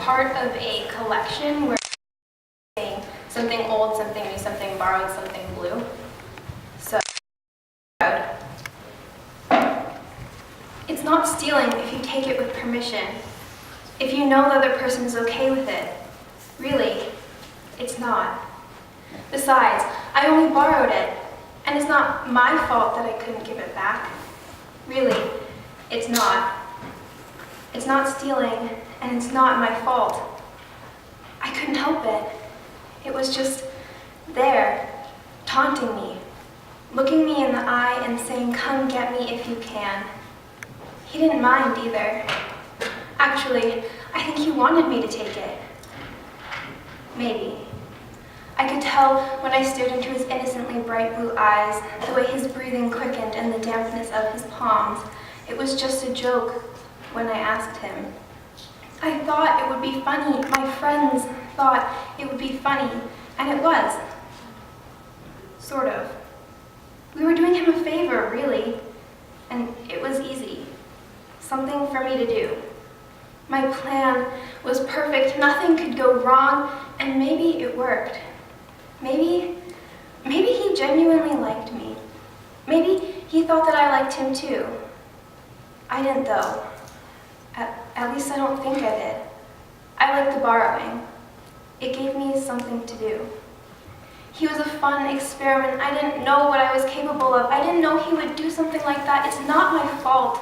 part of a collection where something old, something new, something borrowed, something blue. So, it's not stealing if you take it with permission. If you know the other person is okay with it. Really, it's not. Besides, I only borrowed it, and it's not my fault that I couldn't give it back. Really, it's not. It's not stealing, and it's not my fault. I couldn't help it. It was just there, taunting me, looking me in the eye and saying, "Come get me if you can." He didn't mind either. Actually, I think he wanted me to take it. Maybe. I could tell when I stared into his innocently bright blue eyes, the way his breathing quickened and the dampness of his palms. It was just a joke when I asked him. I thought it would be funny. My friends thought it would be funny, and it was. Sort of. We were doing him a favor, really, and it was easy. Something for me to do. My plan was perfect. Nothing could go wrong, and maybe it worked. Maybe he genuinely liked me. Maybe he thought that I liked him too. I didn't though. At least I don't think I did. I liked the borrowing. It gave me something to do. He was a fun experiment. I didn't know what I was capable of. I didn't know he would do something like that. It's not my fault.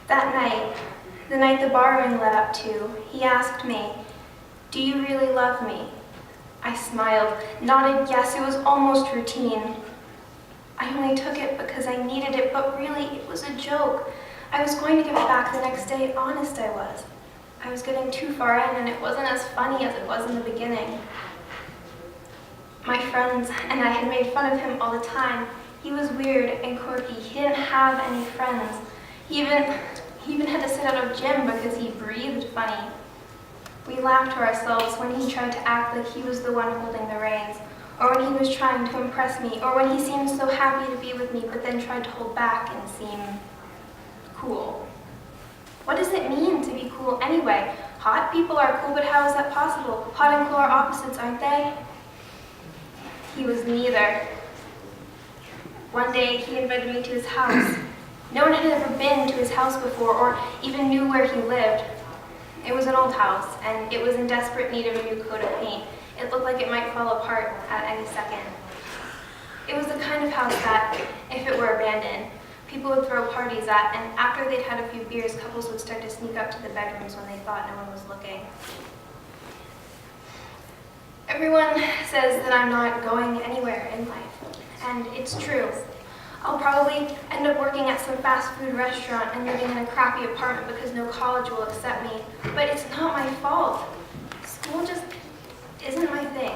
That night, the night the borrowing led up to, he asked me, "Do you really love me?" I smiled, nodded yes. It was almost routine. I only took it because I needed it, but really it was a joke. I was going to give it back the next day. Honest I was. I was getting too far in, and it wasn't as funny as it was in the beginning. My friends and I had made fun of him all the time. He was weird and quirky. He didn't have any friends. He even had to sit out of gym because he breathed funny. We laughed to ourselves when he tried to act like he was the one holding the reins, or when he was trying to impress me, or when he seemed so happy to be with me but then tried to hold back and seem cool. What does it mean to be cool anyway? Hot people are cool, but how is that possible? Hot and cool are opposites, aren't they? He was neither. One day he invited me to his house. No one had ever been to his house before or even knew where he lived. It was an old house, and it was in desperate need of a new coat of paint. It looked like it might fall apart at any second. It was the kind of house that, if it were abandoned, people would throw parties at, and after they'd had a few beers, couples would start to sneak up to the bedrooms when they thought no one was looking. Everyone says that I'm not going anywhere in life, and it's true. I'll probably end up working at some fast food restaurant and living in a crappy apartment because no college will accept me. But it's not my fault. School just isn't my thing.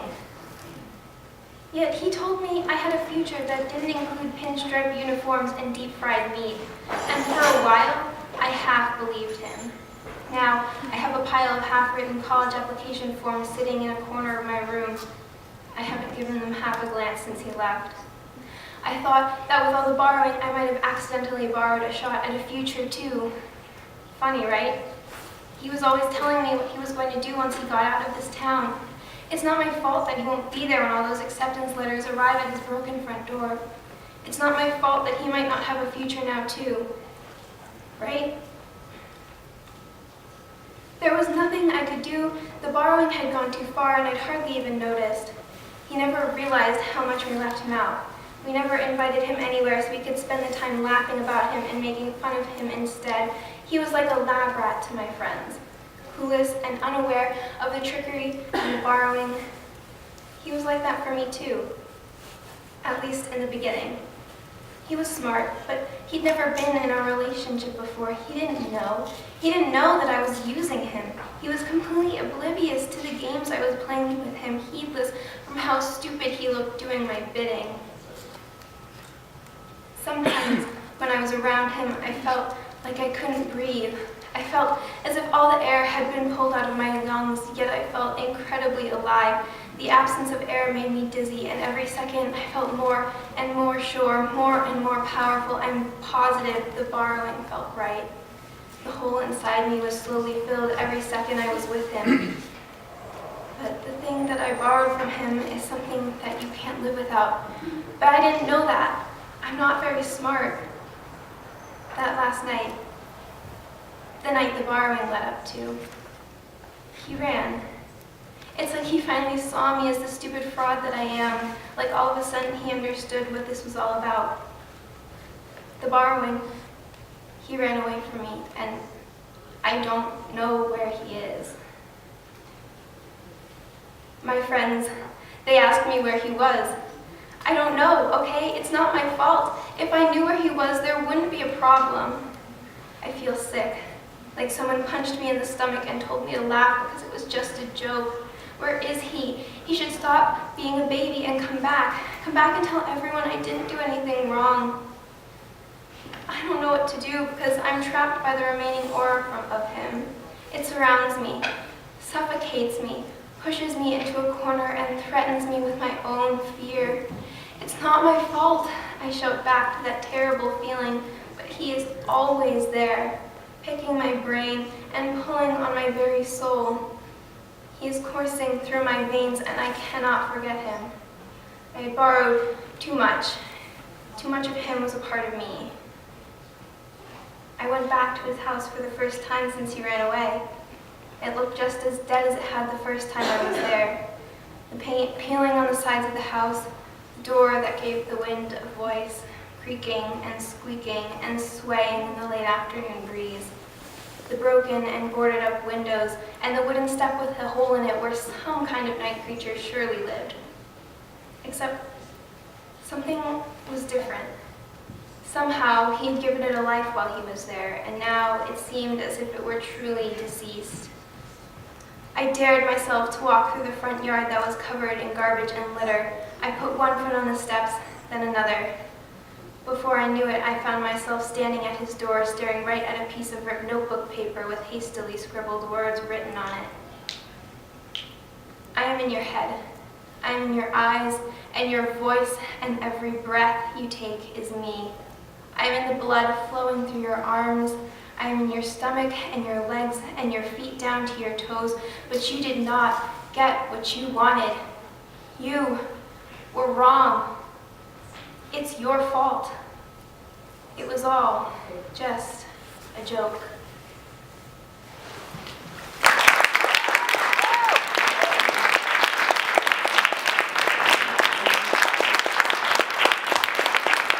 Yet he told me I had a future that didn't include pinstripe uniforms and deep-fried meat. And for a while, I half believed him. Now, I have a pile of half-written college application forms sitting in a corner of my room. I haven't given them half a glance since he left. I thought that with all the borrowing, I might have accidentally borrowed a shot at a future too. Funny, right? He was always telling me what he was going to do once he got out of this town. It's not my fault that he won't be there when all those acceptance letters arrive at his broken front door. It's not my fault that he might not have a future now too. Right? There was nothing I could do. The borrowing had gone too far and I'd hardly even noticed. He never realized how much we left him out. We never invited him anywhere so we could spend the time laughing about him and making fun of him instead. He was like a lab rat to my friends, clueless and unaware of the trickery and the borrowing. He was like that for me too, at least in the beginning. He was smart, but he'd never been in a relationship before. He didn't know. He didn't know that I was using him. He was completely oblivious to the games I was playing with him, heedless from how stupid he looked doing my bidding. Sometimes, when I was around him, I felt like I couldn't breathe. I felt as if all the air had been pulled out of my lungs, yet I felt incredibly alive. The absence of air made me dizzy, and every second I felt more and more sure, more and more powerful. I'm positive the borrowing felt right. The hole inside me was slowly filled every second I was with him. But the thing that I borrowed from him is something that you can't live without. But I didn't know that. I'm not very smart. That last night, the night the borrowing led up to, he ran. It's like he finally saw me as the stupid fraud that I am. Like all of a sudden he understood what this was all about. The borrowing, he ran away from me, and I don't know where he is. My friends, they asked me where he was. I don't know, okay? It's not my fault. If I knew where he was, there wouldn't be a problem. I feel sick, like someone punched me in the stomach and told me to laugh because it was just a joke. Where is he? He should stop being a baby and come back. Come back and tell everyone I didn't do anything wrong. I don't know what to do because I'm trapped by the remaining aura of him. It surrounds me, suffocates me, pushes me into a corner and threatens me with my own fear. It's not my fault, I shout back to that terrible feeling, but he is always there, picking my brain and pulling on my very soul. He is coursing through my veins and I cannot forget him. I had borrowed too much. Too much of him was a part of me. I went back to his house for the first time since he ran away. It looked just as dead as it had the first time I was there. The paint peeling on the sides of the house, the door that gave the wind a voice, creaking and squeaking and swaying in the late afternoon breeze. The broken and boarded up windows and the wooden step with a hole in it where some kind of night creature surely lived. Except something was different. Somehow he had given it a life while he was there, and now it seemed as if it were truly deceased. I dared myself to walk through the front yard that was covered in garbage and litter. I put one foot on the steps, then another. Before I knew it, I found myself standing at his door, staring right at a piece of ripped notebook paper with hastily scribbled words written on it. I am in your head. I am in your eyes, and your voice, and every breath you take is me. I am in the blood flowing through your arms. I am in your stomach and your legs and your feet down to your toes, but you did not get what you wanted. You were wrong. It's your fault. It was all just a joke.